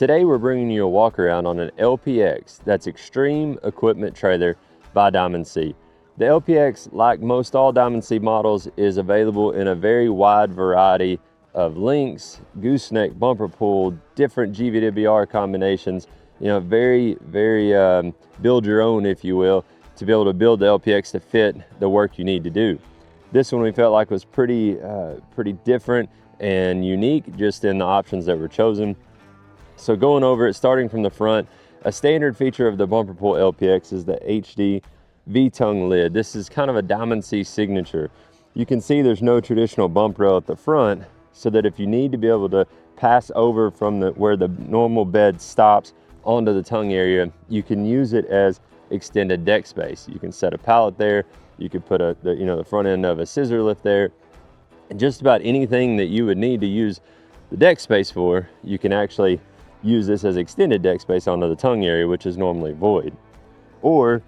Today we're bringing you a walk around on an LPX, that's Extreme Equipment Trailer by Diamond C. The LPX, like most all Diamond C models, is available in a very wide variety of lengths, gooseneck, bumper pull, different GVWR combinations, you know, very build your own, if you will, to be able to build the LPX to fit the work you need to do. This one we felt like was pretty different and unique just in the options that were chosen. So going over it, starting from the front, a standard feature of the bumper pull LPX is the HD V-tongue lid. This is kind of a Diamond C signature. You can see there's no traditional bump rail at the front, so that if you need to be able to pass over from where the normal bed stops onto the tongue area, you can use it as extended deck space. You can set a pallet there, you could put the front end of a scissor lift there, and just about anything that you would need to use the deck space for, you can actually use this as extended deck space onto the tongue area, which is normally void. Or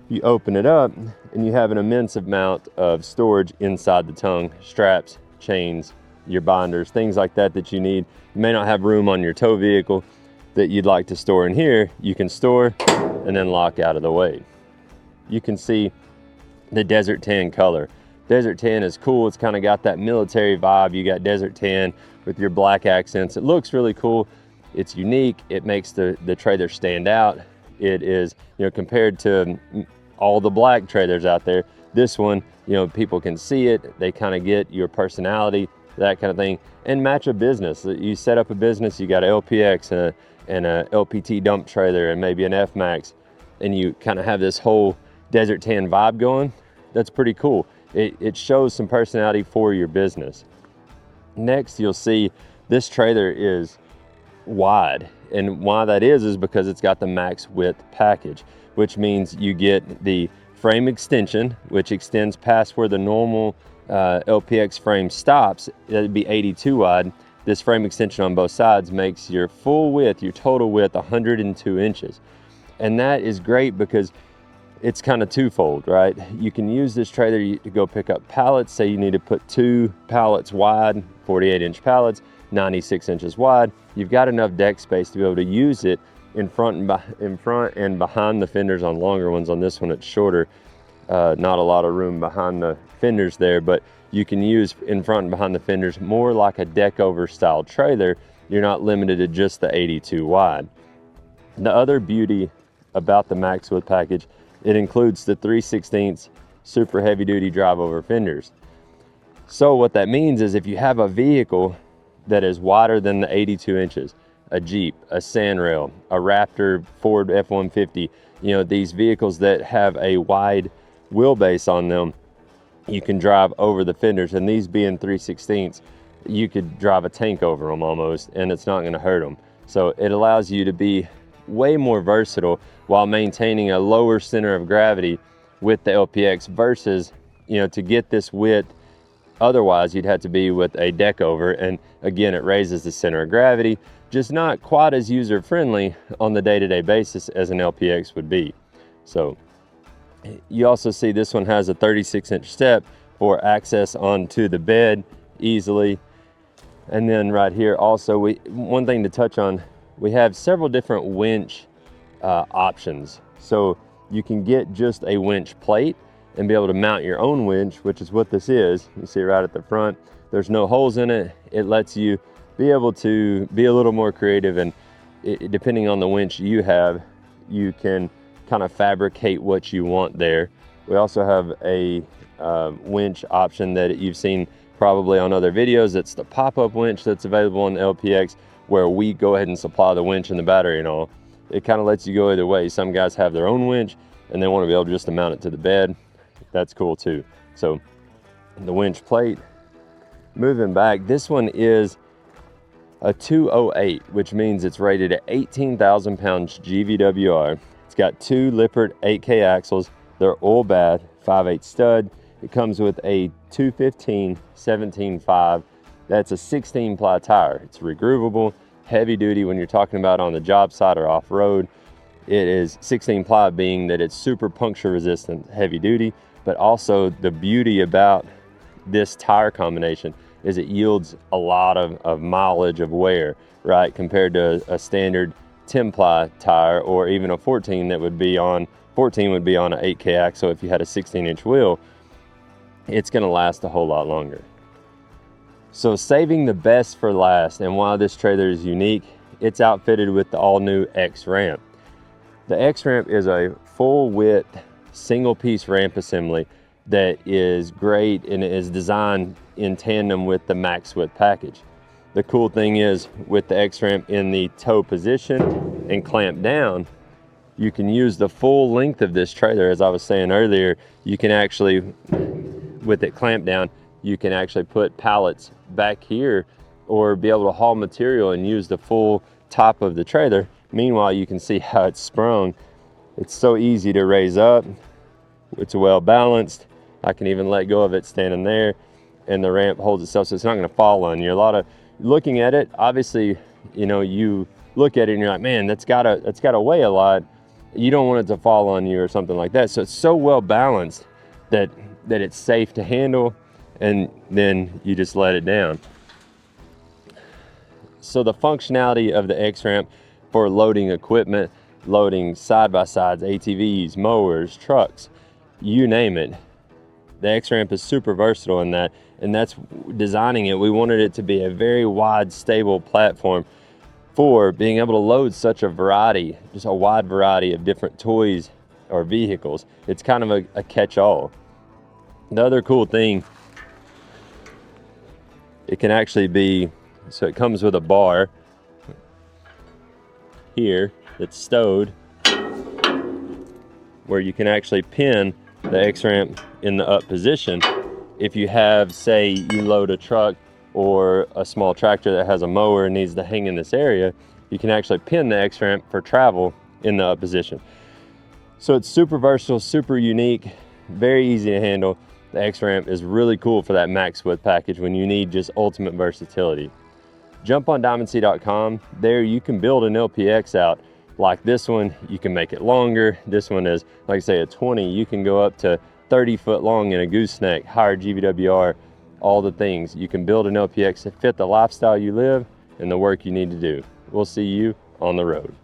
you open it up and you have an immense amount of storage inside the tongue, straps, chains, your binders, things like that that you need. You may not have room on your tow vehicle that you'd like to store in here. You can store and then lock out of the way. You can see the desert tan color. Desert tan is cool. It's kind of got that military vibe. You got desert tan with your black accents. It looks really cool. It's unique. It makes the trailer stand out. It is, compared to all the black trailers out there, this one, people can see it. They kind of get your personality, that kind of thing, and match a business. You set up a business, you got an LPX and a LPT dump trailer and maybe an F-Max, and you kind of have this whole desert tan vibe going. That's pretty cool. It shows some personality for your business. Next, you'll see this trailer is wide, and why that is because it's got the max width package, which means you get the frame extension, which extends past where the normal LPX frame stops. That'd be 82 wide. This frame extension on both sides makes your full width, your total width, 102 inches. And that is great because it's kind of twofold, right? You can use this trailer to go pick up pallets. Say you need to put 2 pallets wide, 48-inch pallets, 96 inches wide. You've got enough deck space to be able to use it in front and behind the fenders on longer ones. On this one, it's shorter. Not a lot of room behind the fenders there, but you can use in front and behind the fenders more like a deck over style trailer. You're not limited to just the 82 wide. The other beauty about the max width package, it includes the 3/16 super heavy duty drive over fenders. So what that means is if you have a vehicle that is wider than the 82 inches, a Jeep, a Sanrail, a Raptor, Ford F-150, these vehicles that have a wide wheelbase on them, you can drive over the fenders. And these being 3/16, you could drive a tank over them almost, and it's not gonna hurt them. So it allows you to be way more versatile while maintaining a lower center of gravity with the LPX versus, to get this width, otherwise you'd have to be with a deck over. And again, it raises the center of gravity, just not quite as user-friendly on the day-to-day basis as an LPX would be. So you also see this one has a 36-inch step for access onto the bed easily. And then right here also, one thing to touch on, we have several different winch options. So you can get just a winch plate and be able to mount your own winch, which is what this is. You see right at the front, there's no holes in it. It lets you be able to be a little more creative, and depending on the winch you have, you can kind of fabricate what you want there. We also have a winch option that you've seen probably on other videos. It's the pop-up winch that's available on the LPX, where we go ahead and supply the winch and the battery and all. It kind of lets you go either way. Some guys have their own winch and they want to be able just to mount it to the bed. That's cool too. So the winch plate, moving back, this one is a 208, which means it's rated at 18,000 pounds GVWR. It's got 2 Lippert 8K axles. They're oil bath, 5/8 stud. It comes with a 215 17.5. That's a 16 ply tire. It's regroovable, heavy duty when you're talking about on the job site or off road. It is 16 ply, being that it's super puncture resistant, heavy duty, but also the beauty about this tire combination is it yields a lot of mileage of wear, right? Compared to a standard 10-ply tire, or even a 14 would be on an 8K axle. If you had a 16-inch wheel, it's gonna last a whole lot longer. So saving the best for last, and why this trailer is unique, it's outfitted with the all-new X-Ramp. The X-Ramp is a full width, single piece ramp assembly that is great and is designed in tandem with the max width package. The cool thing is, with the X-Ramp in the toe position and clamp down, you can use the full length of this trailer. As I was saying earlier, you can actually, with it clamped down, you can actually put pallets back here or be able to haul material and use the full top of the trailer. Meanwhile, you can see how it's sprung. It's so easy to raise up. It's well balanced. I can even let go of it standing there, and the ramp holds itself, so it's not gonna fall on you. A lot of looking at it, obviously, you know, you look at it and you're like, man, that's gotta weigh a lot. You don't want it to fall on you or something like that. So it's so well balanced that it's safe to handle, and then you just let it down. So the functionality of the X-Ramp for loading equipment, loading side-by-sides, ATVs, mowers, trucks, you name it. The X-Ramp is super versatile in that, and that's designing it. We wanted it to be a very wide, stable platform for being able to load such a variety, just a wide variety of different toys or vehicles. It's kind of a catch-all. The other cool thing, it can actually be, so it comes with a bar here that's stowed, where you can actually pin the X-Ramp in the up position. If you have, say, you load a truck or a small tractor that has a mower and needs to hang in this area, you can actually pin the X-Ramp for travel in the up position. So it's super versatile, super unique, very easy to handle. The X-Ramp is really cool for that max width package when you need just ultimate versatility. Jump on DiamondC.com. There you can build an LPX out like this one. You can make it longer. This one is, like I say, a 20. You can go up to 30 foot long in a gooseneck, higher GVWR, all the things. You can build an LPX to fit the lifestyle you live and the work you need to do. We'll see you on the road.